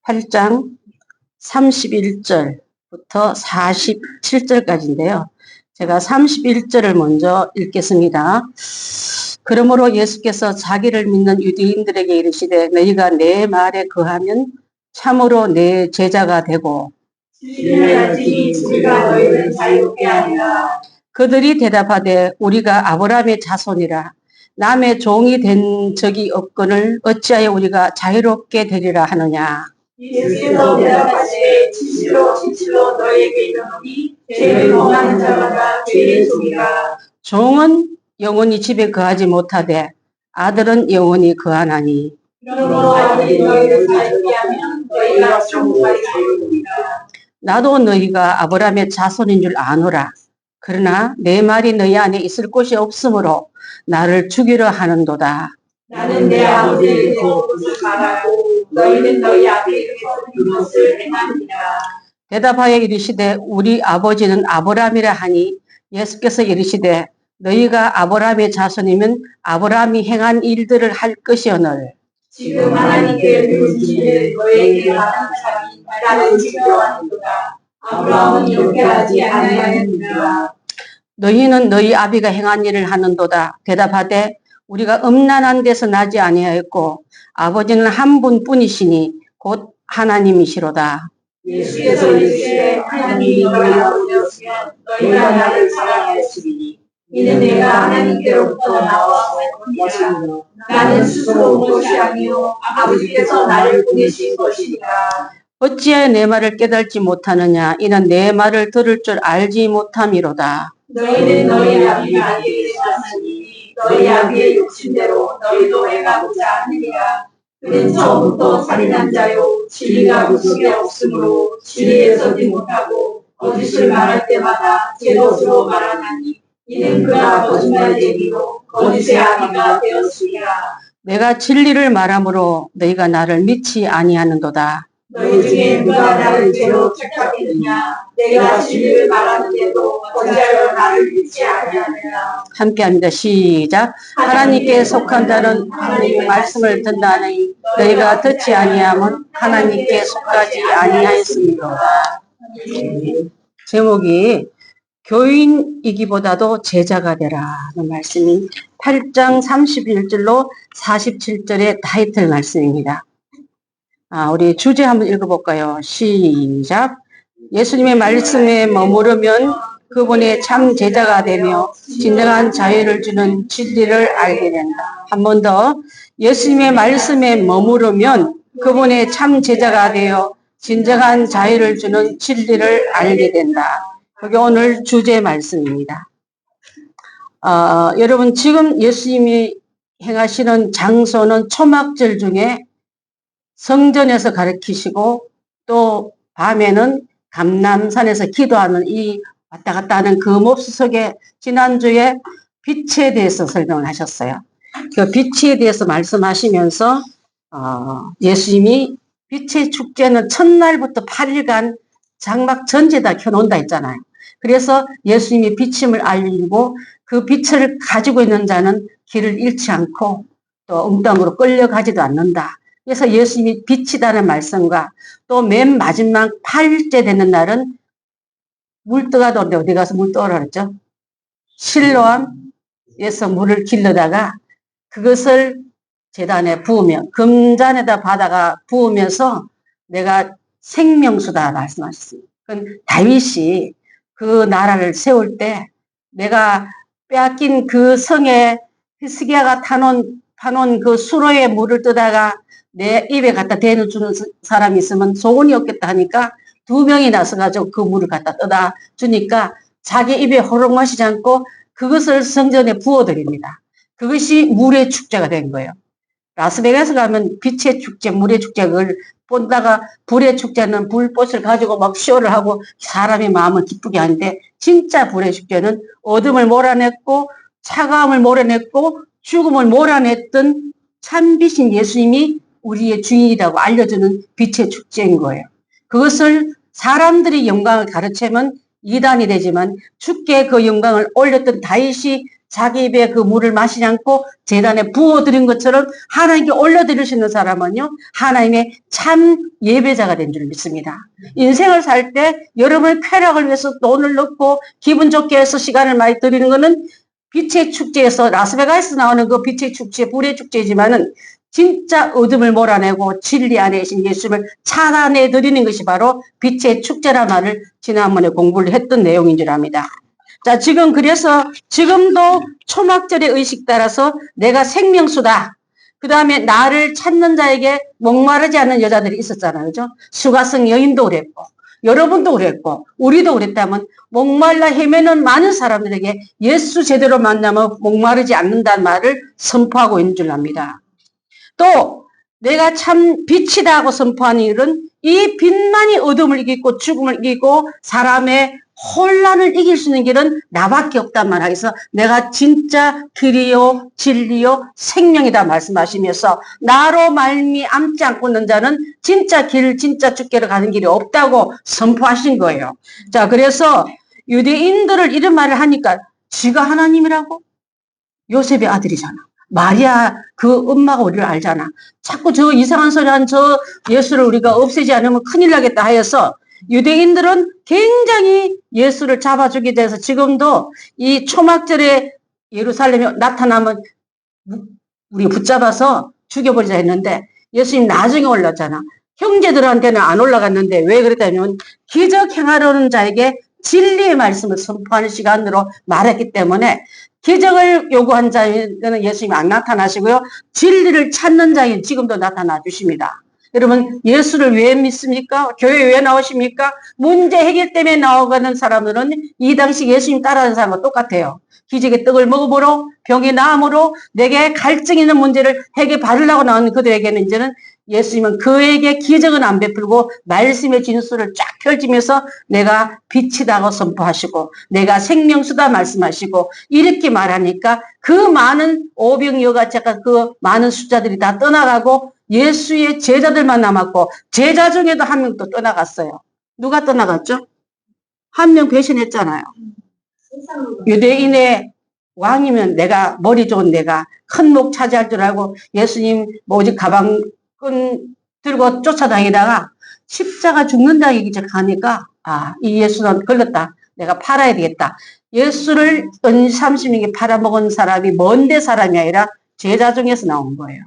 8장 31절부터 47절까지인데요. 제가 31절을 먼저 읽겠습니다. 그러므로 예수께서 자기를 믿는 유대인들에게 이르시되 너희가 내 말에 거하면 참으로 내 제자가 되고 너희를 자유케 하리라. 그들이 대답하되 우리가 아브라함의 자손이라 남의 종이 된 적이 없거늘 어찌하여 우리가 자유롭게 되리라 하느냐. 예수께서 대답하시되 진실로 너희에게 이르노니 죄를 범하는 자마다 죄의 종이라. 종은 영원히 집에 거하지 못하되 아들은 영원히 거하나니. 그러므로 아들이 너희를 자유케 하면 너희가 정말 자유롭리라. 나도 너희가 아브라함의 자손인 줄 아노라. 그러나 내 말이 너희 안에 있을 곳이 없으므로 나를 죽이려 하는도다. 나는 내 아버지에게 그것을 말하고 너희는 너희 아버지에게 그것을 행하니라. 대답하여 이르시되 우리 아버지는 아브라함이라 하니 예수께서 이르시되 너희가 아브라함의 자손이면 아브라함이 행한 일들을 할 것이오늘 지금 하나님께 배우시되 너희에게 말하는 자니 나를 지켜하는도다. 아브라함은 이렇게 하지 아니하였느니라. 너희는 너희 아비가 행한 일을 하는도다. 대답하되 우리가 음란한 데서 나지 아니하였고 아버지는 한 분뿐이시니 곧 하나님이시로다. 예수께서 이르시되 하나님이 너희 아버지였으면 너희가 나를 사랑하였으리니 이는 내가 하나님께로부터 나와 온 것이라. 나는 스스로 온 것이 아니요 아버지께서 나를 보내신 것이니라. 어찌하여 내 말을 깨달지 못하느냐. 이는 내 말을 들을 줄 알지 못함이로다. 너희는 너희 아비가 아니게 되었으니 너희 아비의 욕심대로 너희도 행하고자 하느니라. 그는 처음부터 살인한 자요 진리가 그 속에 없으므로 진리에 서지 못하고 거짓을 말할 때마다 제 것으로 말하나니 이는 그가 거짓말 얘기로 거짓의 아비가 되었으리라. 내가 진리를 말함으로 너희가 나를 믿지 아니하는도다. 너희 중에 누가 나를 죄로 택하겠느냐. 내가 진리를 말하는데도 어찌하여 나를 믿지 아니하느냐. 함께합니다. 시작. 하나님께 속한 자는 하나님의 말씀을 듣나니 너희가 듣지 아니하면 하나님께 속하지 아니하였습니다. 제목이 교인이기보다도 제자가 되라는 말씀이 8장 31절로 47절의 타이틀 말씀입니다. 우리 주제 한번 읽어볼까요? 시작. 예수님의 말씀에 머무르면 그분의 참 제자가 되며 진정한 자유를 주는 진리를 알게 된다. 한 번 더. 예수님의 말씀에 머무르면 그분의 참 제자가 되어 진정한 자유를 주는 진리를 알게 된다. 그게 오늘 주제 말씀입니다. 여러분 지금 예수님이 행하시는 장소는 초막절 중에 성전에서 가르치시고 또 밤에는 감람산에서 기도하는 이 왔다 갔다 하는 그 몹시 속에 지난주에 빛에 대해서 설명을 하셨어요. 그 빛에 대해서 말씀하시면서 예수님이 빛의 축제는 첫날부터 8일간 장막 전체 다 켜놓는다 했잖아요. 그래서 예수님이 빛임을 알리고 그 빛을 가지고 있는 자는 길을 잃지 않고 또 엉뚱으로 끌려가지도 않는다. 그래서 예수님이 빛이다는 말씀과 또 맨 마지막 8일째 되는 날은 물 떠가던데 어디 가서 물 떠오라 그랬죠? 실로암에서 물을 길러다가 그것을 제단에 부으며 금잔에다 받아가 부으면서 내가 생명수다 말씀하셨습니다. 그건 다윗이 그 나라를 세울 때 내가 빼앗긴 그 성에 히스기야가 타놓은 그 수로의 물을 떠다가 내 입에 갖다 대주는 사람이 있으면 소원이 없겠다 하니까 2명이 나서가지고 그 물을 갖다 떠다 주니까 자기 입에 호록 마시지 않고 그것을 성전에 부어드립니다. 그것이 물의 축제가 된 거예요. 라스베가스 가면 빛의 축제, 물의 축제, 그걸 본다가 불의 축제는 불꽃을 가지고 막 쇼를 하고 사람의 마음을 기쁘게 하는데 진짜 불의 축제는 어둠을 몰아냈고 차가움을 몰아냈고 죽음을 몰아냈던 참빛인 예수님이 우리의 주인이라고 알려주는 빛의 축제인 거예요. 그것을 사람들이 영광을 가르치면 이단이 되지만 주께 그 영광을 올렸던 다윗이 자기 입에 그 물을 마시지 않고 제단에 부어드린 것처럼 하나님께 올려드릴 수 있는 사람은요, 하나님의 참 예배자가 된 줄 믿습니다. 인생을 살 때 여러분의 쾌락을 위해서 돈을 넣고 기분 좋게 해서 시간을 많이 들이는 것은 빛의 축제에서 라스베가스에서 나오는 그 빛의 축제, 불의 축제지만은 진짜 어둠을 몰아내고 진리 안에 계신 예수님을 찾아내 드리는 것이 바로 빛의 축제란 말을 지난번에 공부를 했던 내용인 줄 압니다. 자, 지금 그래서 지금도 초막절의 의식 따라서 내가 생명수다. 그 다음에 나를 찾는 자에게 목마르지 않는 여자들이 있었잖아요. 그죠? 수가성 여인도 그랬고, 여러분도 그랬고, 우리도 그랬다면 목말라 헤매는 많은 사람들에게 예수 제대로 만나면 목마르지 않는다는 말을 선포하고 있는 줄 압니다. 또 내가 참 빛이다 하고 선포하는 일은 이 빛만이 어둠을 이기고 죽음을 이기고 사람의 혼란을 이길 수 있는 길은 나밖에 없단 말하겠어. 내가 진짜 길이요 진리요 생명이다 말씀하시면서 나로 말미암지 않고 있는 자는 진짜 길 진짜 죽게로 가는 길이 없다고 선포하신 거예요. 자, 그래서 유대인들을 이런 말을 하니까 지가 하나님이라고? 요셉의 아들이잖아. 마리아 그 엄마가 우리를 알잖아. 자꾸 저 이상한 소리 한 저 예수를 우리가 없애지 않으면 큰일 나겠다 하여서 유대인들은 굉장히 예수를 잡아주게 돼서 지금도 이 초막절에 예루살렘에 나타나면 우리 붙잡아서 죽여버리자 했는데 예수님 나중에 올랐잖아. 형제들한테는 안 올라갔는데 왜 그랬다면 기적 행하려는 자에게 진리의 말씀을 선포하는 시간으로 말했기 때문에 기적을 요구한 자에게는 예수님이 안 나타나시고요. 진리를 찾는 자에게는 지금도 나타나 주십니다. 여러분 예수를 왜 믿습니까? 교회 왜 나오십니까? 문제 해결 때문에 나오가는 사람들은 이 당시 예수님 따라하는 사람과 똑같아요. 기적의 떡을 먹어보러 병이 나음으로 내게 갈증 있는 문제를 해결 받으려고 나오는 그들에게는 이제는 예수님은 그에게 기적은 안 베풀고 말씀의 진수를 쫙 펼치면서 내가 빛이다고 선포하시고 내가 생명수다 말씀하시고 이렇게 말하니까 그 많은 오병이어같이 그 많은 숫자들이 다 떠나가고 예수의 제자들만 남았고 제자 중에도 한 명 또 떠나갔어요. 누가 떠나갔죠? 한 명 배신했잖아요. 유대인의 왕이면 내가 머리 좋은 내가 큰 목 차지할 줄 알고 예수님 오직 가방 끈 들고 쫓아다니다가 십자가 죽는다 얘기 하니까 이 예수는 걸렸다. 내가 팔아야 되겠다. 예수를 30명이 팔아먹은 사람이 먼데 사람이 아니라 제자 중에서 나온 거예요.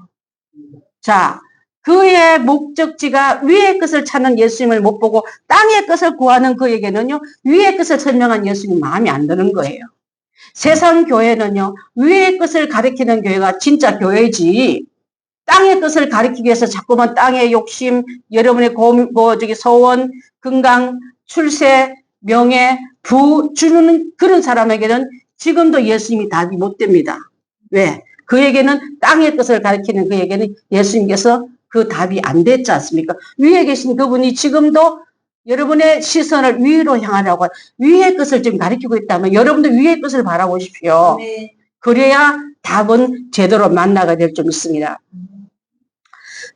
자, 그의 목적지가 위의 것을 찾는 예수님을 못 보고 땅의 것을 구하는 그에게는요, 위의 것을 설명한 예수님 마음에 안 드는 거예요. 세상 교회는요, 위의 것을 가리키는 교회가 진짜 교회지, 땅의 것을 가리키기 위해서 자꾸만 땅의 욕심, 여러분의 소원, 건강, 출세, 명예, 부 주는 그런 사람에게는 지금도 예수님이 답이 못 됩니다. 왜? 그에게는 땅의 것을 가리키는 그에게는 예수님께서 그 답이 안 됐지 않습니까? 위에 계신 그분이 지금도 여러분의 시선을 위로 향하라고 위의 것을 지금 가리키고 있다면 여러분도 위의 것을 바라보십시오. 네. 그래야 답은 제대로 만나게 될 줄 믿습니다.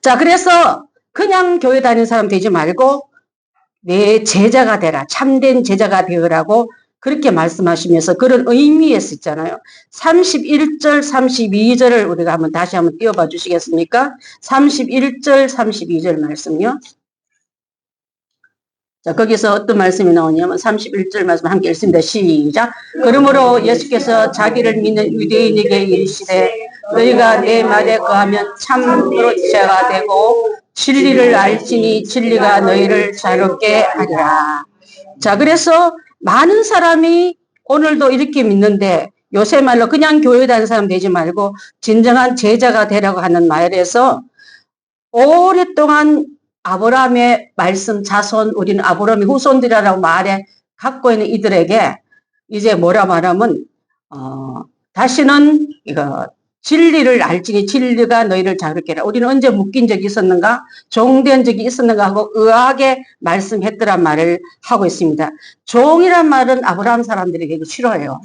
자, 그래서 그냥 교회 다니는 사람 되지 말고 내 제자가 되라. 참된 제자가 되으라고 그렇게 말씀하시면서 그런 의미에서 있잖아요. 31절, 32절을 우리가 다시 한번 띄워봐 주시겠습니까? 31절, 32절 말씀요. 자, 거기서 어떤 말씀이 나오냐면 31절 말씀 함께 읽습니다. 시작. 그러므로 예수께서 자기를 믿는 유대인에게 이르시되 너희가 내 말에 거하면 참으로 제자가 되고 진리를 알지니 진리가 너희를 자유롭게 하리라. 자, 그래서 많은 사람이 오늘도 이렇게 믿는데 요새 말로 그냥 교회 다니는 사람 되지 말고 진정한 제자가 되라고 하는 말에서 오랫동안 아브라함의 말씀 자손 우리는 아브라함의 후손들이라고 말해 갖고 있는 이들에게 이제 뭐라 말하면 다시는 이거 진리를 알지니 진리가 너희를 자유롭게 하라. 우리는 언제 묶인 적이 있었는가? 종된 적이 있었는가 하고 의아하게 말씀했더란 말을 하고 있습니다. 종이란 말은 아브라함 사람들에게 싫어해요.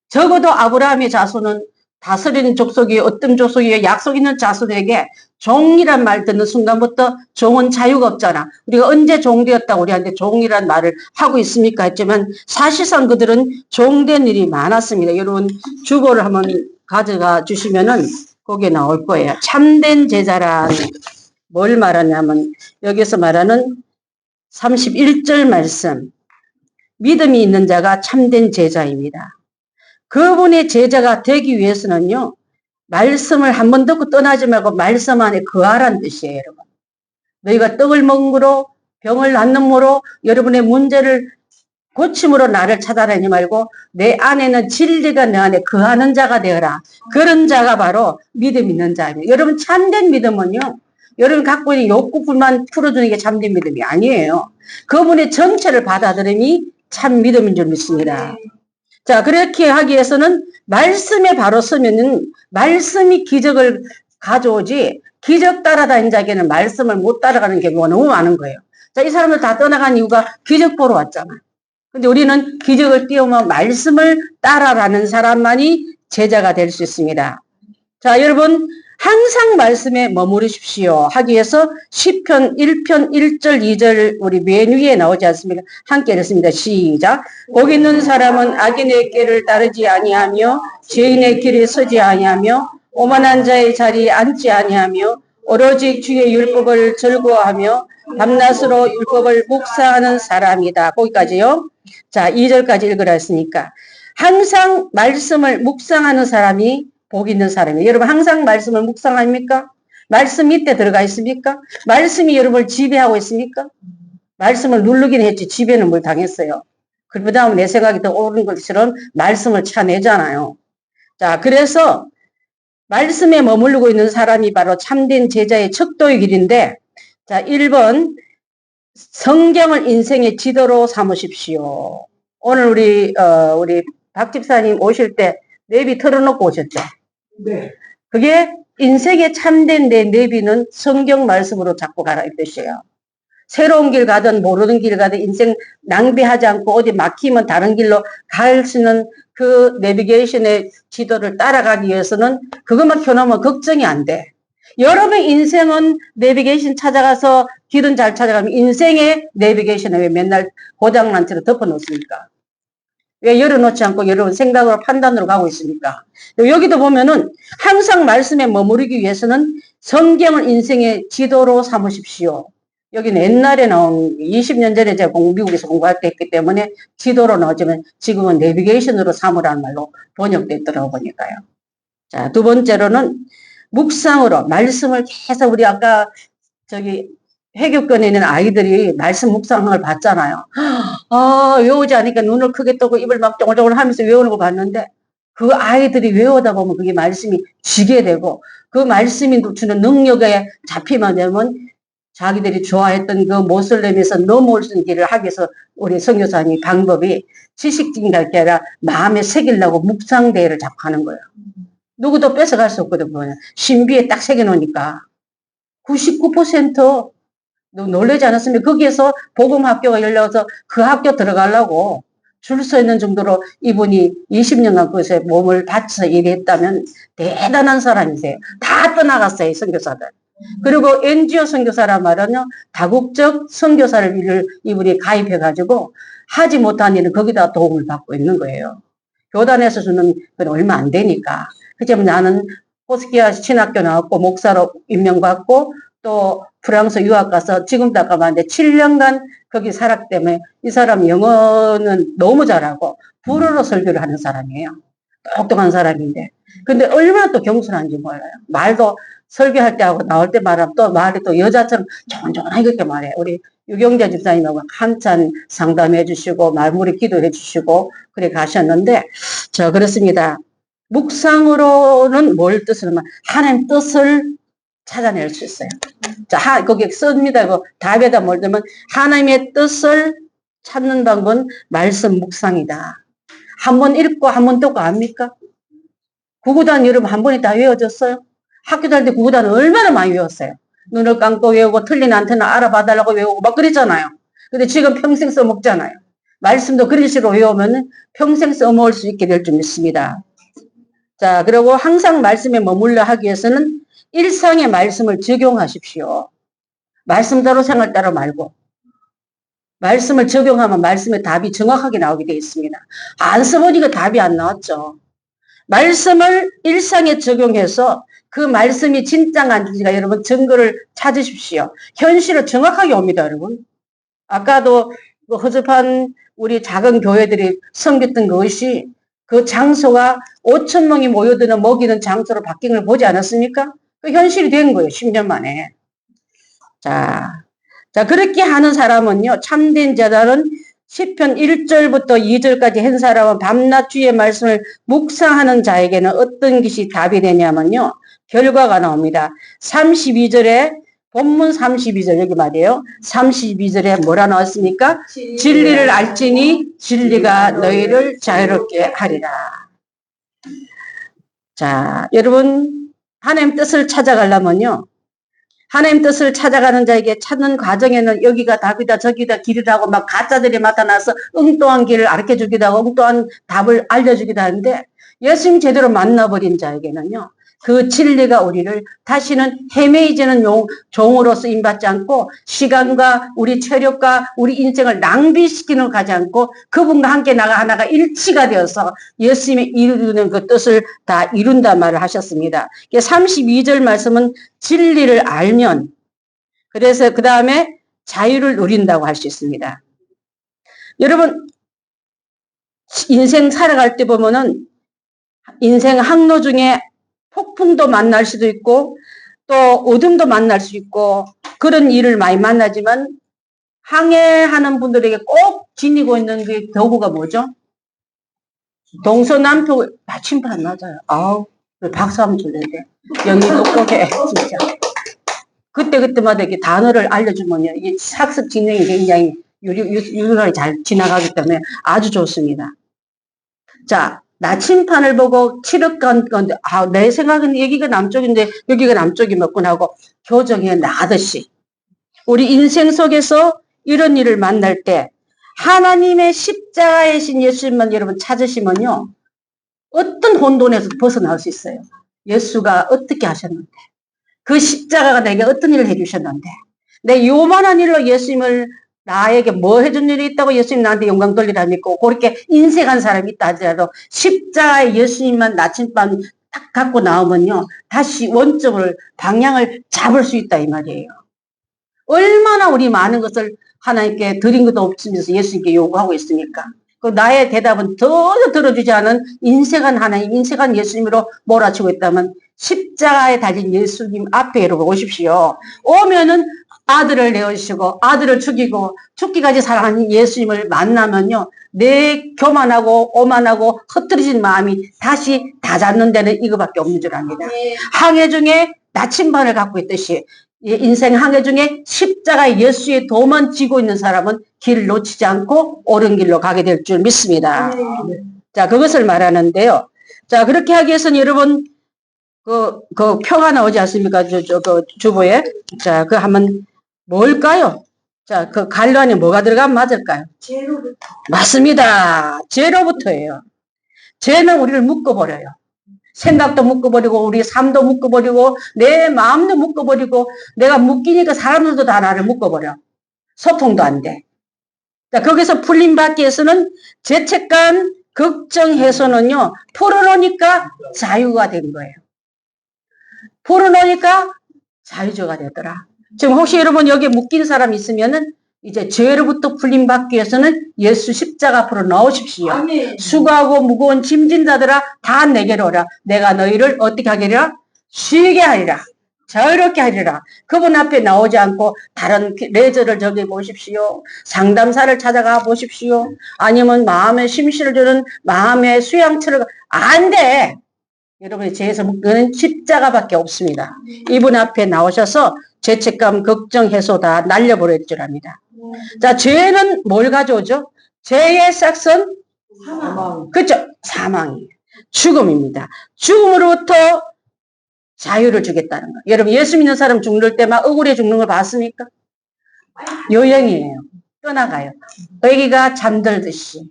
적어도 아브라함의 자손은 다스리는 족속이 어떤 족속이에요? 약속 있는 자손에게 종이란 말 듣는 순간부터 종은 자유가 없잖아. 우리가 언제 종되었다고 우리한테 종이란 말을 하고 있습니까? 했지만 사실상 그들은 종된 일이 많았습니다. 여러분 주보를 한번 가져가 주시면은 거기에 나올 거예요. 참된 제자란 뭘 말하냐면 여기서 말하는 31절 말씀. 믿음이 있는 자가 참된 제자입니다. 그분의 제자가 되기 위해서는요. 말씀을 한 번 듣고 떠나지 말고 말씀 안에 거하라는 뜻이에요. 여러분. 너희가 떡을 먹음으로 병을 낫는으로 여러분의 문제를 고침으로 나를 찾아다니지 말고 내 안에는 진리가 내 안에 거하는 자가 되어라. 그런 자가 바로 믿음 있는 자입니다. 여러분 참된 믿음은요. 여러분 갖고 있는 욕구불만 풀어주는 게 참된 믿음이 아니에요. 그분의 전체를 받아들임이 참 믿음인 줄 믿습니다. 자, 그렇게 하기 위해서는 말씀에 바로 서면은 말씀이 기적을 가져오지 기적 따라다닌 자에게는 말씀을 못 따라가는 경우가 너무 많은 거예요. 자, 이 사람들 다 떠나간 이유가 기적 보러 왔잖아. 근데 우리는 기적을 띄우면 말씀을 따라가는 사람만이 제자가 될 수 있습니다. 자, 여러분 항상 말씀에 머무르십시오 하기 위해서 시편 1편 1절 2절 우리 맨 위에 나오지 않습니까? 함께 읽습니다. 시작. 복 있는 사람은 악인의 길을 따르지 아니하며 죄인의 길에 서지 아니하며 오만한 자의 자리에 앉지 아니하며 오로지 주의 율법을 즐거워하며 밤낮으로 율법을 묵상하는 사람이다. 거기까지요. 자, 2절까지 읽으라 했으니까 항상 말씀을 묵상하는 사람이 복 있는 사람이에요. 여러분 항상 말씀을 묵상합니까? 말씀 밑에 들어가 있습니까? 말씀이 여러분을 지배하고 있습니까? 말씀을 누르긴 했지 지배는 뭘 당했어요. 그 다음에 내 생각이 더 옳은 것처럼 말씀을 차내잖아요. 자, 그래서 말씀에 머무르고 있는 사람이 바로 참된 제자의 척도의 길인데, 자, 1번 성경을 인생의 지도로 삼으십시오. 오늘 우리 박 집사님 오실 때 내비 틀어놓고 오셨죠? 네. 그게 인생에 참된 내 내비는 성경 말씀으로 잡고 가라 이 뜻이에요. 새로운 길 가든 모르는 길 가든 인생 낭비하지 않고 어디 막히면 다른 길로 갈 수 있는 그 내비게이션의 지도를 따라가기 위해서는 그것만 켜놓으면 걱정이 안 돼. 여러분 인생은 내비게이션 찾아가서 길은 잘 찾아가면 인생의 내비게이션을 왜 맨날 고장난 채로 덮어놓습니까? 왜 열어놓지 않고 여러분 생각으로 판단으로 가고 있습니까? 여기도 보면은 항상 말씀에 머무르기 위해서는 성경을 인생의 지도로 삼으십시오. 여기는 옛날에 나온 20년 전에 제가 미국에서 공부할 때 했기 때문에 지도로 나오지만 지금은 내비게이션으로 삼으라는 말로 번역됐더라고 보니까요. 자, 두 번째로는 묵상으로 말씀을 계속 우리 아까 해교권에 있는 아이들이 말씀 묵상을 봤잖아요. 외우지 않으니까 눈을 크게 뜨고 입을 막 쫑글쫑글 하면서 외우는 걸 봤는데 그 아이들이 외우다 보면 그게 말씀이 지게 되고 그 말씀이 주는 능력에 잡히면 되면 자기들이 좋아했던 그 모슬렘에서 넘어올 수 있는 길을 하기 위해서 우리 선교사님 방법이 지식적인 게 아니라 마음에 새기려고 묵상대회를 자꾸 하는 거예요. 누구도 뺏어갈 수 없거든. 신비에 딱 새겨놓으니까 99% 놀라지 않았습니까? 거기에서 복음학교가 열려서 그 학교 들어가려고 줄 서 있는 정도로 이분이 20년간 그것에 몸을 바쳐서 일했다면 대단한 사람이세요. 다 떠나갔어요, 선교사들. 그리고 NGO 선교사란 말은요, 다국적 선교사를 이분이 가입해가지고 하지 못한 일은 거기다 도움을 받고 있는 거예요. 교단에서 주는 건 얼마 안 되니까. 그렇지만 나는 포스키아 신학교 나왔고 목사로 임명받고 또 프랑스 유학 가서 지금도 아까 말했는데 7년간 거기 살았기 때문에 이 사람 영어는 너무 잘하고 불어로 설교를 하는 사람이에요. 똑똑한 사람인데. 근데 얼마나 또 겸손한지 몰라요. 말도 설교할 때 하고 나올 때 말하면 또 말이 또 여자처럼 조곤조곤하게 그렇게 말해요. 우리 유경자 집사님하고 한참 상담해 주시고 말무리 기도해 주시고 그래 가셨는데 그렇습니다. 묵상으로는 뭘 뜻을 하면 하나님 뜻을 찾아낼 수 있어요. 자, 거기에 씁니다. 답에다 뭘 넣으면 하나님의 뜻을 찾는 방법은 말씀 묵상이다. 한 번 읽고 한 번 듣고 압니까? 구구단 여러분 한 번에 다 외워졌어요? 학교 다닐 때 구구단은 얼마나 많이 외웠어요. 눈을 감고 외우고 틀린 안테나 알아봐달라고 외우고 막 그랬잖아요. 근데 지금 평생 써먹잖아요. 말씀도 그런 식으로 외우면 평생 써먹을 수 있게 될 줄 믿습니다. 자, 그리고 항상 말씀에 머물러 하기 위해서는 일상의 말씀을 적용하십시오. 말씀대로 생활 따로 말고. 말씀을 적용하면 말씀의 답이 정확하게 나오게 되어 있습니다. 안 써보니까 답이 안 나왔죠. 말씀을 일상에 적용해서 그 말씀이 진짜가 아닌지가 여러분 증거를 찾으십시오. 현실을 정확하게 옵니다, 여러분. 아까도 그 허접한 우리 작은 교회들이 섬겼던 것이 그 장소가 5천 명이 모여드는 먹이는 장소로 바뀐 걸 보지 않았습니까? 그 현실이 된 거예요, 10년 만에. 자, 그렇게 하는 사람은요, 참된 제자는 시편 1절부터 2절까지 한 사람은 밤낮 주의 말씀을 묵상하는 자에게는 어떤 것이 답이 되냐면요, 결과가 나옵니다. 32절에 본문 32절 여기 말이에요. 32절에 뭐라 나왔습니까? 진리를 알지니 진리가 너희를 자유롭게 하리라. 자, 여러분 하나님 뜻을 찾아가려면요, 하나님 뜻을 찾아가는 자에게 찾는 과정에는 여기가 답이다 저기다 길이라고 막 가짜들이 나타나서 엉뚱한 길을 가르쳐주기도 하고 엉뚱한 답을 알려주기도 하는데, 예수님 제대로 만나버린 자에게는요, 그 진리가 우리를 다시는 헤매이지는 종으로 쓰임받지 않고 시간과 우리 체력과 우리 인생을 낭비시키는 가지 않고 그분과 함께 하나가 일치가 되어서 예수님이 이루는 그 뜻을 다 이룬다 말을 하셨습니다. 32절 말씀은 진리를 알면, 그래서 그 다음에 자유를 누린다고 할 수 있습니다. 여러분 인생 살아갈 때 보면은 인생 항로 중에 폭풍도 만날 수도 있고 또 어둠도 만날 수 있고 그런 일을 많이 만나지만 항해하는 분들에게 꼭 지니고 있는 그 도구가 뭐죠? 동서남북 나침반 맞아요. 아우, 박수 한번 줄래는데 영이 똑똑해 진짜. 그때마다 이렇게 단어를 알려주면요, 이 학습 진행이 굉장히 유연하게 잘 지나가기 때문에 아주 좋습니다. 자, 나침판을 보고 칠흑간 건데, 내 생각은 여기가 남쪽인데 여기가 남쪽이 몇군 하고 교정해 나가듯이 우리 인생 속에서 이런 일을 만날 때 하나님의 십자가의 신 예수님만 여러분 찾으시면요, 어떤 혼돈에서 벗어날 수 있어요. 예수가 어떻게 하셨는데, 그 십자가가 내게 어떤 일을 해주셨는데, 내 요만한 일로 예수님을 나에게 뭐 해준 일이 있다고 예수님 나한테 영광 돌리라 믿고 그렇게 인색한 사람이 있다 하더라도 십자가에 예수님만 나침반 딱 갖고 나오면요, 다시 원점을 방향을 잡을 수 있다 이 말이에요. 얼마나 우리 많은 것을 하나님께 드린 것도 없으면서 예수님께 요구하고 있습니까? 그 나의 대답은 전혀 들어주지 않은 인색한 하나님, 인색한 예수님으로 몰아치고 있다면 십자가에 달린 예수님 앞에 여러분 오십시오. 오면은 아들을 내어주시고 아들을 죽이고 죽기까지 사랑하는 예수님을 만나면요, 내 교만하고 오만하고 흩어진 마음이 다시 다잡는 데는 이거밖에 없는 줄 압니다. 항해 중에 나침반을 갖고 있듯이 인생 항해 중에 십자가 예수의 도만 쥐고 있는 사람은 길을 놓치지 않고 옳은 길로 가게 될 줄 믿습니다. 자, 그것을 말하는데요. 자, 그렇게 하기 위해서는 여러분 그 표가 나오지 않습니까? 그 주보에. 자, 그 한번 뭘까요? 자, 그 갈로 안에 뭐가 들어가면 맞을까요? 죄로부터. 맞습니다. 죄로부터예요. 죄는 우리를 묶어버려요. 생각도 묶어버리고 우리 삶도 묶어버리고 내 마음도 묶어버리고, 내가 묶이니까 사람들도 다 나를 묶어버려. 소통도 안 돼. 자, 거기서 풀림받기 위해서는 죄책감, 걱정 해소는요, 풀어놓으니까 자유가 된 거예요. 풀어놓으니까 자유주가 되더라. 지금 혹시 여러분 여기에 묶인 사람 있으면은 이제 죄로부터 풀림받기 위해서는 예수 십자가 앞으로 나오십시오. 아멘. 수고하고 무거운 짐진 자들아 다 내게로 오라. 내가 너희를 어떻게 하리라? 쉬게 하리라. 자유롭게 하리라. 그분 앞에 나오지 않고 다른 레저를 저기 보십시오. 상담사를 찾아가 보십시오. 아니면 마음에 심실을 주는 마음의 수양처를 안 돼. 여러분의 죄에서 묶는 십자가밖에 없습니다. 이분 앞에 나오셔서 죄책감, 걱정 해소 다 날려버릴 줄 압니다. 자, 죄는 뭘 가져오죠? 죄의 싹선? 사망. 그렇죠? 사망이에요. 죽음입니다. 죽음으로부터 자유를 주겠다는 거. 여러분 예수 믿는 사람 죽는 때 막 억울해 죽는 걸 봤습니까? 요령이에요. 떠나가요. 애기가 잠들듯이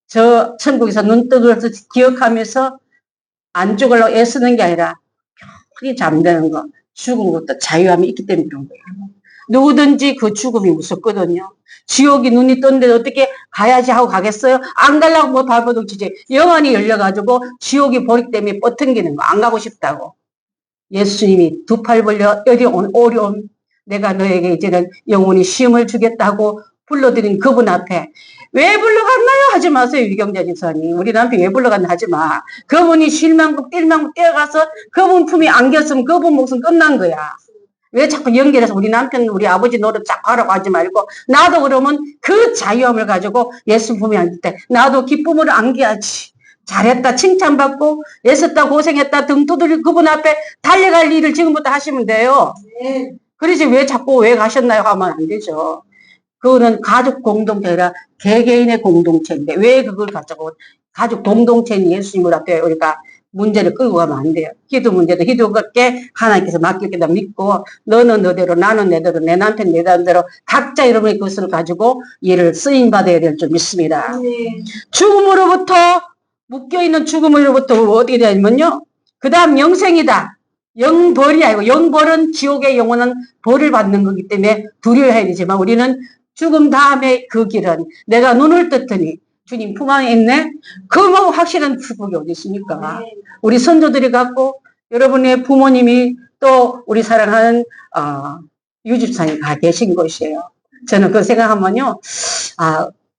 저 천국에서 눈 뜨면서 기억하면서 안 죽으려고 애쓰는 게 아니라 편히 잠드는 거, 죽은 것도 자유함이 있기 때문에 그런 거예요. 누구든지 그 죽음이 무섭거든요. 지옥이 눈이 떴는데 어떻게 가야지 하고 가겠어요? 안 가려고 뭐 발버둥 치지. 영안이 열려가지고 지옥이 보리 때문에 뻗팅기는 거. 안 가고 싶다고. 예수님이 두 팔 벌려 오리온 내가 너에게 이제는 영원히 쉼을 주겠다고 불러드린 그분 앞에 왜 불러갔나요? 하지 마세요. 유경자 지사님. 우리 남편 왜 불러갔나 하지 마. 그분이 쉴만큼 뛸만큼 뛰어가서 그분 품이 안겼으면 그분 목숨 끝난 거야. 왜 자꾸 연결해서 우리 남편, 우리 아버지 노릇 자꾸 하라고 하지 말고 나도 그러면 그 자유함을 가지고 예수 품에 앉을 때 나도 기쁨을 안겨야지. 잘했다 칭찬받고 애썼다 고생했다 등 두드릴 그분 앞에 달려갈 일을 지금부터 하시면 돼요. 네. 그러지 왜 자꾸 왜 가셨나요 하면 안 되죠. 그거는 가족 공동체라 개개인의 공동체인데 왜 그걸 가지고 가족 공동체인 예수님을 앞에 우리가 문제를 끌고 가면 안 돼요. 기도 문제도 기도롭게 하나님께서 맡겼다 믿고 너는 너대로 나는 내대로 내 남편 내 남대로 각자 여러분의 것을 가지고 일을 쓰임 받아야 될 줄 믿습니다. 네. 죽음으로부터 묶여있는 죽음으로부터 어떻게 되냐면요. 그 다음 영생이다. 영벌이 아니고 영벌은 지옥의 영혼은 벌을 받는 거기 때문에 두려워해야 되지만 우리는 죽음 다음에 그 길은 내가 눈을 떴더니 주님 품 안에 있네. 그 뭐 확실한 축복이 어디 있습니까? 네. 우리 선조들이 갖고 여러분의 부모님이 또 우리 사랑하는 유집사님 가 계신 곳이에요. 저는 그 생각하면요.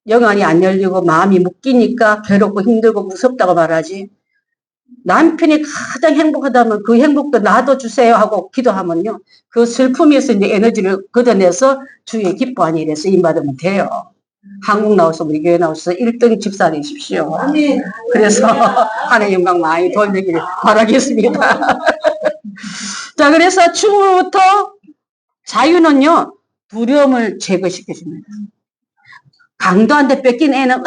영안이 안 열리고 마음이 묶이니까 괴롭고 힘들고 무섭다고 말하지. 남편이 가장 행복하다면 그 행복도 나도 주세요 하고 기도하면요. 그 슬픔에서 이제 에너지를 걷어내서 주의 기뻐하니 이래 쓰임받으면 돼요. 한국 나와서 우리 교회 나와서 1등 집사 되십시오. 아멘. 그래서 하나의 영광 많이 돌리길 바라겠습니다. 자, 그래서 죽음으로부터 자유는요. 두려움을 제거시켜줍니다. 강도한테 뺏긴 애는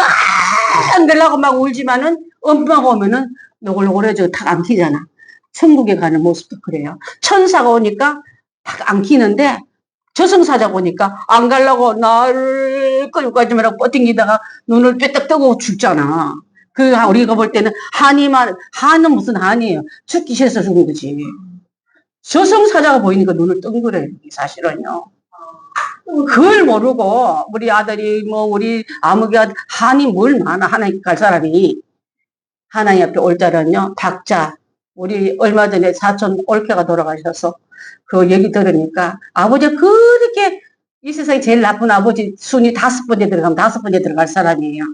안 되려고 막 울지만은 엄마가 오면은 노골노골해지고 탁 안키잖아. 천국에 가는 모습도 그래요. 천사가 오니까 탁 안키는데 저승사자가 오니까 안 가려고 나를 끌고 가지 말라고 뻗팅기다가 눈을 빼딱 뜨고 죽잖아. 우리가 볼 때는 한은 무슨 한이에요. 죽기 싫어서 죽은 거지. 저승사자가 보이니까 눈을 뜬 거래요. 사실은요. 그걸 모르고 우리 아들이 우리 아무개 한이 뭘 많아. 하나님 갈 사람이 하나님 앞에 올 때는요. 각자 우리 얼마 전에 사촌 올케가 돌아가셔서 그 얘기 들으니까 아버지가 그렇게 이 세상에 제일 나쁜 아버지 순위 5번째 들어가면 5번째 들어갈 사람이에요.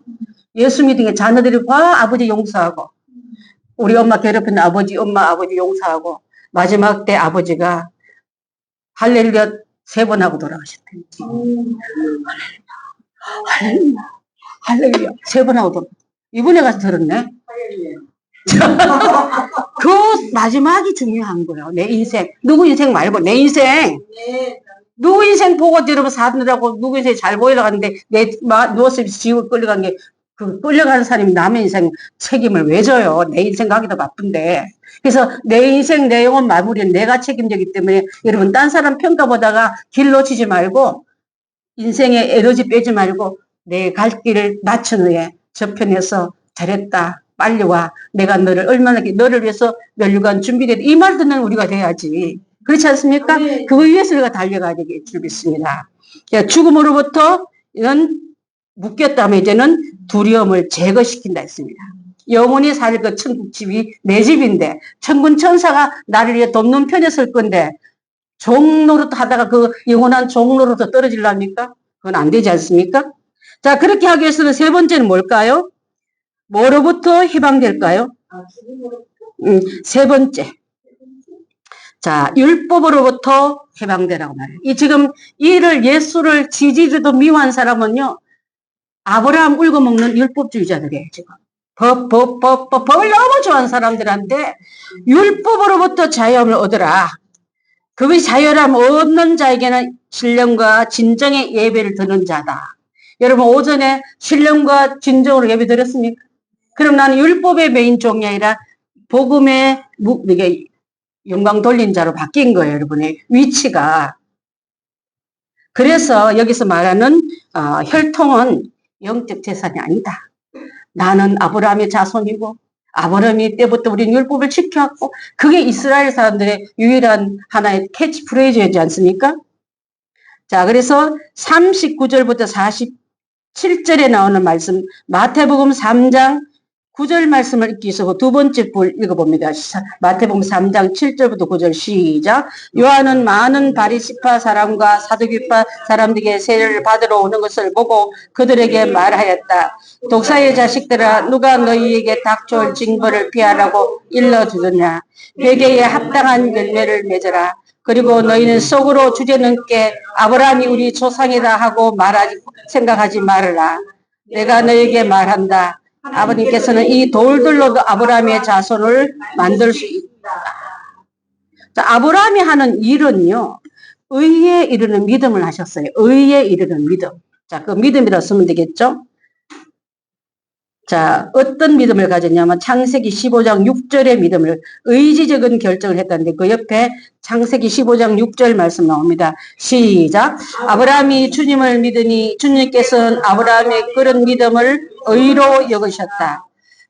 예수 믿은 게 자녀들이 봐 아버지 용서하고 우리 엄마 괴롭힌 아버지 용서하고 마지막 때 아버지가 할렐루야 3번 하고 돌아가셨대요. 할렐루야 3번 하고 돌아가셨대요. 이번에 가서 들었네. 그 마지막이 중요한 거예요. 내 인생. 누구 인생 말고 내 인생. 누구 인생 보고 여러분 사느라고 누구 인생 잘 보이려고 하는데 누워서 지옥을 끌려간 게 그 끌려가는 사람이 남의 인생 책임을 왜 져요? 내 인생 가기도 바쁜데. 그래서 내 인생, 내 영혼 마무리는 내가 책임지기 때문에 여러분 딴 사람 평가보다가 길 놓치지 말고 인생에 에너지 빼지 말고 내 갈 길을 맞춘 후에 저편에서 잘했다. 빨리 와. 내가 너를 위해서 멸류관 준비됐다. 이 말 듣는 우리가 돼야지. 그렇지 않습니까? 네. 그거 위해서 우리가 달려가야 되길 줄 믿습니다. 죽음으로부터 이런 묶였다면 이제는 두려움을 제거시킨다 했습니다. 영원히 살 그 천국 집이 내 집인데 천군 천사가 나를 위해 돕는 편에 설 건데 종로릇 하다가 그 영원한 종로릇 떨어질랍니까? 그건 안 되지 않습니까? 자, 그렇게 하기 위해서는 3번째는 뭘까요? 뭐로부터 해방될까요? 3번째. 자, 율법으로부터 해방되라고 말해요. 지금 예수를 지지리도 미워한 사람은요, 아브라함 울고 먹는 율법주의자들이에요, 지금. 법을 너무 좋아하는 사람들한테 율법으로부터 자유함을 얻어라. 그것이 자유함 얻는 자에게는 신령과 진정의 예배를 드는 자다. 여러분, 오전에 신령과 진정으로 예배 드렸습니까? 그럼 나는 율법의 메인 종이 아니라 복음의 이게 영광 돌린 자로 바뀐 거예요, 여러분의 위치가. 그래서 여기서 말하는 혈통은 영적 재산이 아니다. 나는 아브라함의 자손이고 아브라함이 때부터 우리는 율법을 지켜왔고 그게 이스라엘 사람들의 유일한 하나의 캐치프레이즈였지 않습니까? 자, 그래서 39절부터 47절에 나오는 말씀, 마태복음 3장 9절 말씀을 읽기 위해서 두 번째 볼 읽어봅니다. 마태복음 3장 7절부터 9절 시작. 요한은 많은 바리새파 사람과 사두개파 사람들에게 세례를 받으러 오는 것을 보고 그들에게 말하였다. 독사의 자식들아, 누가 너희에게 닥쳐올 징벌을 피하라고 일러주느냐. 회개에 합당한 열매를 맺어라. 그리고 너희는 속으로 주제넘게 아브라함이 우리 조상이다 하고 생각하지 말아라. 내가 너에게 말한다. 아버님께서는 이 돌들로도 아브라함의 자손을 만들 수 있다. 자, 아브라함이 하는 일은요, 의에 이르는 믿음을 하셨어요. 의에 이르는 믿음. 자, 그 믿음이라 쓰면 되겠죠? 자, 어떤 믿음을 가졌냐면 창세기 15장 6절의 믿음을 의지적인 결정을 했다는데 그 옆에 창세기 15장 6절 말씀 나옵니다. 시작. 아브라함이 주님을 믿으니 주님께서는 아브라함의 그런 믿음을 의로 여기셨다.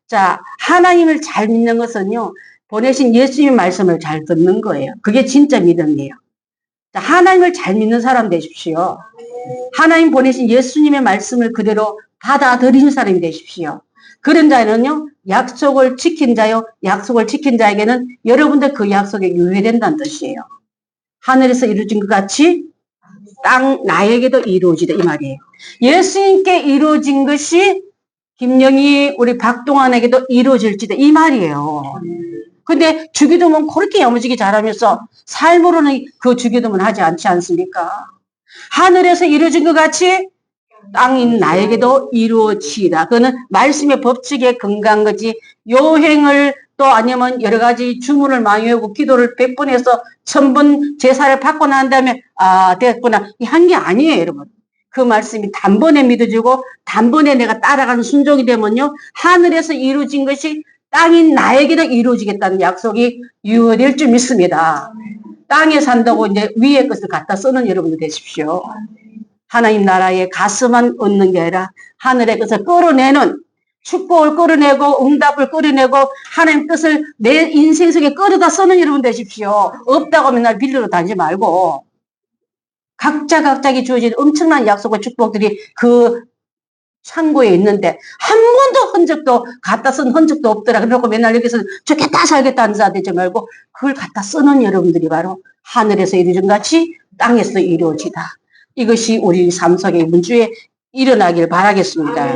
자, 하나님을 잘 믿는 것은요, 보내신 예수님의 말씀을 잘 듣는 거예요. 그게 진짜 믿음이에요. 자, 하나님을 잘 믿는 사람 되십시오. 하나님 보내신 예수님의 말씀을 그대로 받아들이는 사람이 되십시오. 그런 자는요, 약속을 지킨 자요, 약속을 지킨 자에게는 여러분들 그 약속에 유효된다는 뜻이에요. 하늘에서 이루어진 것 같이 땅 나에게도 이루어지다 이 말이에요. 예수님께 이루어진 것이 김영희 우리 박동환에게도 이루어질지다 이 말이에요. 근데 주기도문 그렇게 야무지게 잘하면서 삶으로는 그 주기도문 하지 않지 않습니까? 하늘에서 이루어진 것 같이 땅인 나에게도 이루어지다. 그거는 말씀의 법칙에 근거한 거지. 요행을 또 아니면 여러 가지 주문을 많이 외우고 기도를 100번 해서 1000번 제사를 받고 난 다음에 됐구나. 이 한 게 아니에요, 여러분. 그 말씀이 단번에 믿어지고 단번에 내가 따라가는 순종이 되면요. 하늘에서 이루어진 것이 땅인 나에게도 이루어지겠다는 약속이 유효될 줄 믿습니다. 땅에 산다고 이제 위의 것을 갖다 쓰는 여러분들 되십시오. 하나님 나라의 가슴만 얻는 게 아니라 하늘의 것을 끌어내는 축복을 끌어내고 응답을 끌어내고 하나님 뜻을 내 인생 속에 끌어다 쓰는 여러분 되십시오. 없다고 맨날 빌리러 다니지 말고 각자에게 주어진 엄청난 약속과 축복들이 그 창고에 있는데 한 번도 흔적도 갖다 쓴 흔적도 없더라. 그래놓고 맨날 여기서 좋겠다 살겠다 하는 자 되지 말고 그걸 갖다 쓰는 여러분들이 바로 하늘에서 이루어진 같이 땅에서 이루어지다. 이것이 우리 삶 속에 이번 주에 일어나길 바라겠습니다.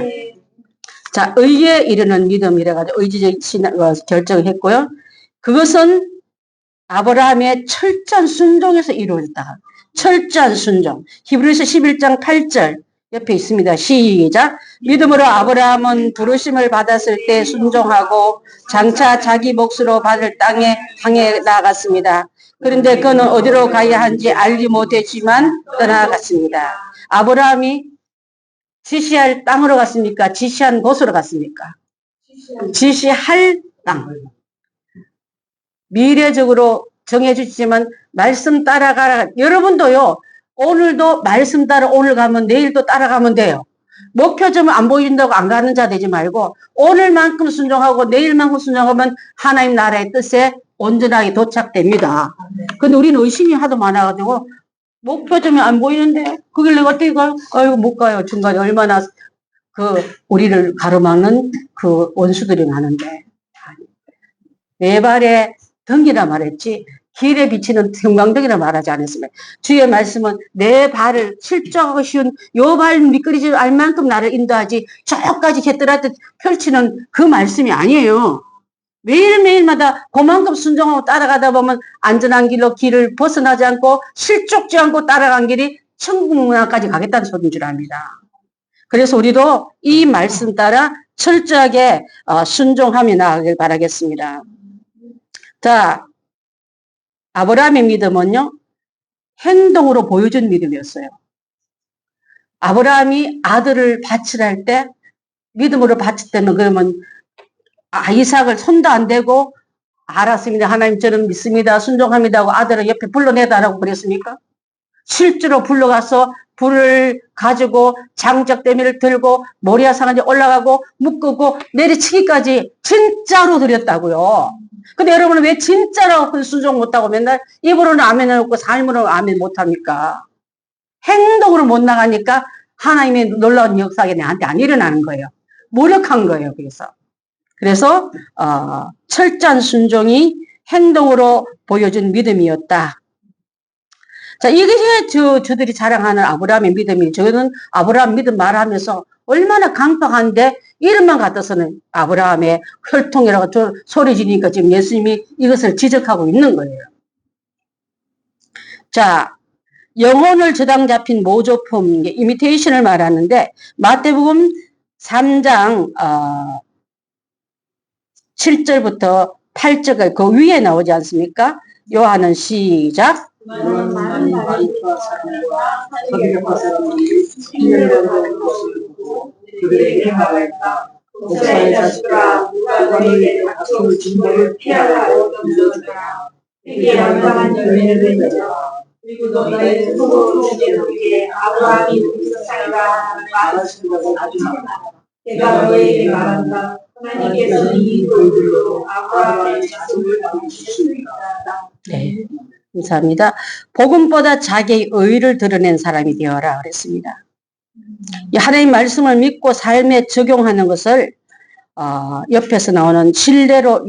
자, 의에 이르는 믿음이라가지고 의지적 결정을 했고요. 그것은 아브라함의 철저한 순종에서 이루어졌다. 철저한 순종. 히브리서 11장 8절 옆에 있습니다. 시작. 믿음으로 아브라함은 부르심을 받았을 때 순종하고 장차 자기 몫으로 받을 땅에 향해 나아갔습니다. 그런데 그는 어디로 가야 하는지 알지 못했지만 떠나갔습니다. 아브라함이 지시할 땅으로 갔습니까? 지시한 곳으로 갔습니까? 지시할 땅. 미래적으로 정해주시지만 말씀 따라가라. 여러분도요. 오늘도 말씀 따라 오늘 가면 내일도 따라가면 돼요. 목표점을 안 보인다고 안 가는 자 되지 말고 오늘만큼 순종하고 내일만큼 순종하면 하나님 나라의 뜻에 온전하게 도착됩니다. 근데 우리는 의심이 하도 많아가지고 목표점이 안 보이는데 그 길 내가 어떻게 가요? 아이고 못 가요. 중간에 얼마나 우리를 가로막는 그 원수들이 많은데 내 발에 등이라 말했지 길에 비치는 형광등이라 말하지 않았습니다. 주의 말씀은 내 발을 실족하고 쉬운 요 발 미끄러지지 알 만큼 나를 인도하지 저까지 개뜰하듯 펼치는 그 말씀이 아니에요. 매일매일마다 그만큼 순종하고 따라가다 보면 안전한 길로 길을 벗어나지 않고 실족지 않고 따라간 길이 천국 문화까지 가겠다는 소리인 줄 압니다. 그래서 우리도 이 말씀 따라 철저하게 순종하며 나가길 바라겠습니다. 자, 아브라함의 믿음은요, 행동으로 보여준 믿음이었어요. 아브라함이 아들을 바치할 때, 믿음으로 바칠 때는 그러면 이삭을 손도 안 대고, 알았습니다. 하나님 저는 믿습니다. 순종합니다 하고 아들을 옆에 불러내다라고 그랬습니까? 실제로 불러가서 불을 가지고 장작대미를 들고 모리아 산까지 올라가고 묶고 내리치기까지 진짜로 드렸다고요. 근데 여러분은 왜 진짜로 순종 못하고 맨날 입으로는 아멘을 하고 삶으로는 아멘 못합니까? 행동으로 못 나가니까 하나님의 놀라운 역사가 나한테 안 일어나는 거예요. 무력한 거예요. 그래서 철저한 순종이 행동으로 보여준 믿음이었다. 자, 이게 저들이 자랑하는 아브라함의 믿음이, 저는 아브라함 믿음 말하면서 얼마나 강팍한데 이름만 갖다서는 아브라함의 혈통이라고 소리 지니까 지금 예수님이 이것을 지적하고 있는 거예요. 자, 영혼을 저당 잡힌 모조품, 이미테이션을 말하는데 마태복음 3장 7절부터 8절까지 그 위에 나오지 않습니까? 요한은 시작. 그들에게 말했다. 목사의 자식들아, 누가 너희에게 닥쳐올 진노를 피하라고 던져주라. 그게 양당한 열매를 맺어라. 그리고 너희의 소고주의 너희에게 아브라함이 여기서 살리라 말하신 것을 알지라. 내가 너희에게 말한다. 하나님께서는 이 돌들로 아브라함의 자손을 주십니다. 네, 감사합니다. 복음보다 자기의 의를 드러낸 사람이 되어라 그랬습니다. 하나님 말씀을 믿고 삶에 적용하는 것을 옆에서 나오는 신뢰로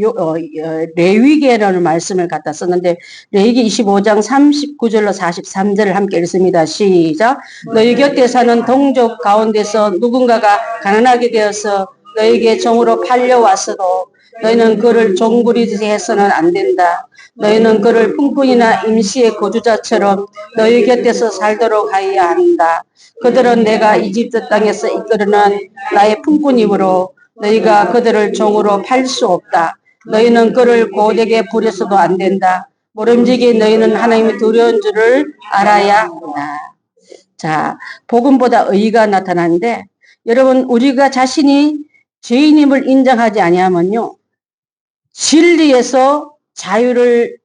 레위기라는 말씀을 갖다 썼는데 레위기 25장 39절로 43절을 함께 읽습니다. 시작. 너희 곁에 사는 동족 가운데서 누군가가 가난하게 되어서 너에게 종으로 팔려왔어도 너희는 그를 종부리듯이 해서는 안 된다. 너희는 그를 풍뿐이나 임시의 거주자처럼 너희 곁에서 살도록 하여야 한다. 그들은 내가 이집트 땅에서 이끌어낸 나의 풍꾼이므로 너희가 그들을 종으로 팔 수 없다. 너희는 그를 고되게 부려서도 안 된다. 모름지기 너희는 하나님의 두려운 줄을 알아야 한다. 자, 복음보다 의가 나타나는데 여러분 우리가 자신이 죄인임을 인정하지 아니하면요. 진리에서 자유를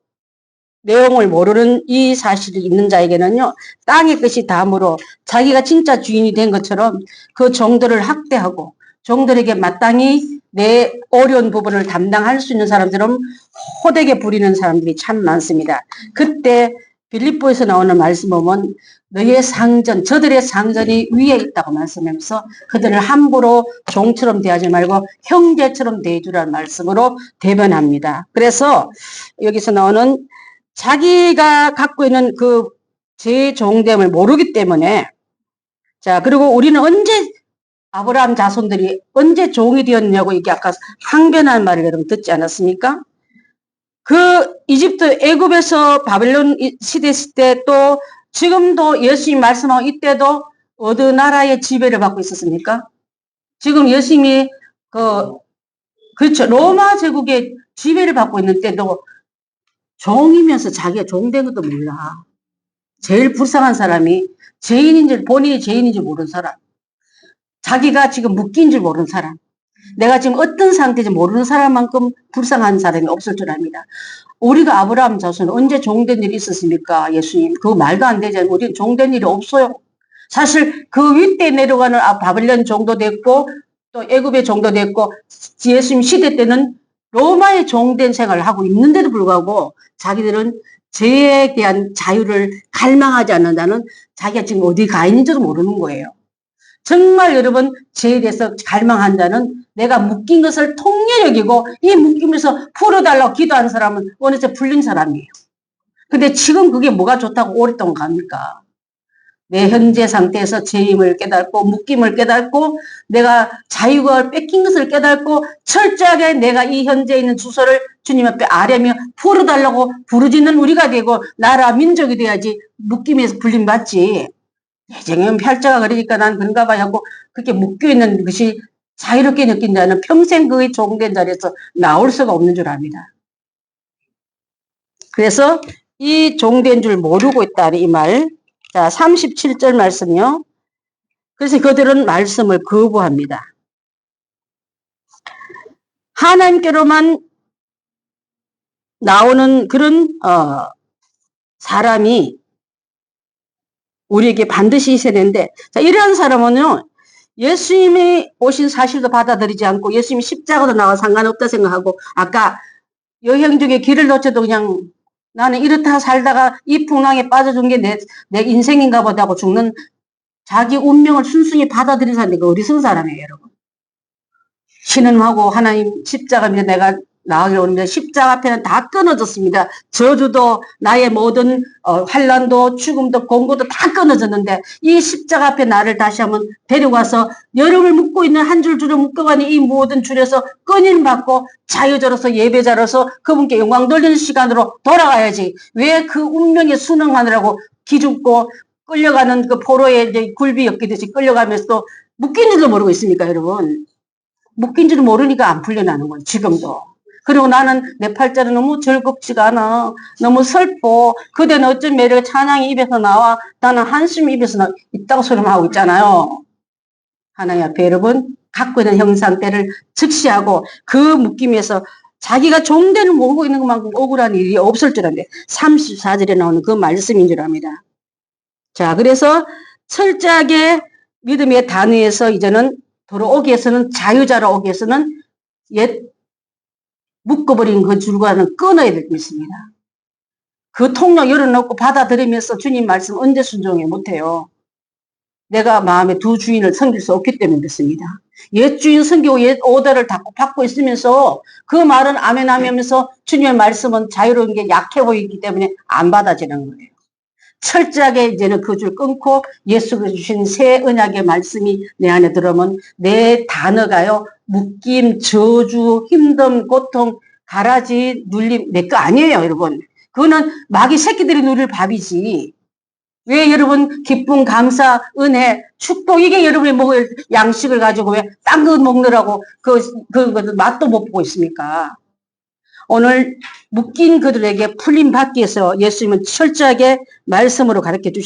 내용을 모르는 이 사실이 있는 자에게는요. 땅의 것이 다음으로 자기가 진짜 주인이 된 것처럼 그 종들을 학대하고 종들에게 마땅히 내 어려운 부분을 담당할 수 있는 사람들은 호되게 부리는 사람들이 참 많습니다. 그때 빌립보에서 나오는 말씀 보면 너희의 상전, 저들의 상전이 위에 있다고 말씀하면서 그들을 함부로 종처럼 대하지 말고 형제처럼 대해주라는 말씀으로 대변합니다. 그래서 여기서 나오는 자기가 갖고 있는 그 제 종됨을 모르기 때문에 자 그리고 우리는 언제 아브라함 자손들이 언제 종이 되었냐고 이게 아까 항변한 말을 여러분 듣지 않았습니까? 그 이집트 애굽에서 바벨론 시대 때 또 지금도 예수님이 말씀하고 이때도 어느 나라의 지배를 받고 있었습니까? 지금 예수님이 그렇죠. 로마 제국의 지배를 받고 있는 때도 종이면서 자기가 종된 것도 몰라. 제일 불쌍한 사람이 죄인인지 본인이 죄인인지 모르는 사람. 자기가 지금 묶인 줄 모르는 사람. 내가 지금 어떤 상태인지 모르는 사람만큼 불쌍한 사람이 없을 줄 압니다. 우리가 아브라함 자손은 언제 종된 일이 있었습니까? 예수님. 그거 말도 안 되잖아요. 우리는 종된 일이 없어요. 사실 그 윗대 내려가는 바벨론 정도 됐고 또 애굽의 정도 됐고 예수님 시대 때는 로마의 종된 생활을 하고 있는데도 불구하고 자기들은 죄에 대한 자유를 갈망하지 않는다는 자기가 지금 어디 가 있는지도 모르는 거예요. 정말 여러분 죄에 대해서 갈망한다는 내가 묶인 것을 통렬히 여기고 이 묶임에서 풀어달라고 기도하는 사람은 어느새 풀린 사람이에요. 근데 지금 그게 뭐가 좋다고 오랫동안 갑니까? 내 현재 상태에서 죄임을 깨닫고 묶임을 깨닫고 내가 자유가 뺏긴 것을 깨닫고 철저하게 내가 이 현재 있는 주소를 주님 앞에 아뢰며 풀어달라고 부르짖는 우리가 되고 나라 민족이 돼야지 묶임에서 풀림받지. 예정이면 팔자가 그러니까 난 그런가 봐 하고 그렇게 묶여있는 것이 자유롭게 느낀다는 평생 그의 종된 자리에서 나올 수가 없는 줄 압니다. 그래서 이 종된 줄 모르고 있다는 이 말. 자, 37절 말씀이요. 그래서 그들은 말씀을 거부합니다. 하나님께로만 나오는 그런 사람이 우리에게 반드시 있어야 되는데, 자, 이러한 사람은요, 예수님이 오신 사실도 받아들이지 않고 예수님이 십자가도 나와 상관없다 생각하고, 아까 여행 중에 길을 놓쳐도 그냥 나는 이렇다 살다가 이 풍랑에 빠져준 게 내 인생인가 보다 하고 죽는, 자기 운명을 순순히 받아들이는 사람이 그 어리석은 사람이에요, 여러분. 신음하고 하나님 십자가 밑에 내가 나가기로 오는데 십자가 앞에는 다 끊어졌습니다. 저주도 나의 모든 환난도 죽음도 공고도 다 끊어졌는데 이 십자가 앞에 나를 다시 한번 데려가서 여름을 묶고 있는 한 줄줄을 묶어가는 이 모든 줄에서 끊임 받고 자유자로서 예배자로서 그분께 영광 돌리는 시간으로 돌아가야지. 왜 그 운명에 순응하느라고 기죽고 끌려가는 그 포로에 이제 굴비 엮이듯이 끌려가면서 묶인 줄도 모르고 있습니까, 여러분? 묶인 줄 모르니까 안 풀려나는 거예요, 지금도. 그리고 나는 내 팔자는 너무 즐겁지가 않아. 너무 슬퍼. 그대는 어쩐 매력의 찬양이 입에서 나와. 나는 한숨이 입에서 있다고 소리만 하고 있잖아요. 하나님 앞에 여러분, 갖고 있는 형상때를 즉시하고 그 묶임에서 자기가 종대를 모르고 있는 것만큼 억울한 일이 없을 줄 알았는데 34절에 나오는 그 말씀인 줄 압니다. 자, 그래서 철저하게 믿음의 단위에서 이제는 돌아오기 위해서는 자유자로 오기 위해서는 옛 묶어버린 그 줄과는 끊어야 될 것입니다. 그 통로 열어놓고 받아들이면서 주님 말씀 언제 순종해 못해요. 내가 마음에 두 주인을 섬길 수 없기 때문에 그렇습니다. 옛 주인 섬기고 옛 오더를 받고 있으면서 그 말은 아멘 하면서 주님의 말씀은 자유로운 게 약해 보이기 때문에 안 받아지는 거예요. 철저하게 이제는 그 줄 끊고 예수가 주신 새 언약의 말씀이 내 안에 들어오면 내 단어가요, 묶임, 저주, 힘듦, 고통, 가라지, 눌림, 내 거 아니에요, 여러분. 그거는 마귀 새끼들이 누릴 밥이지. 왜 여러분 기쁨, 감사, 은혜, 축복 이게 여러분이 먹을 양식을 가지고 왜 딴 거 먹느라고 그 맛도 못 보고 있습니까? 오늘 묶인 그들에게 풀림 받기 위해서 예수님은 철저하게 말씀으로 가르쳐 주셨습니다.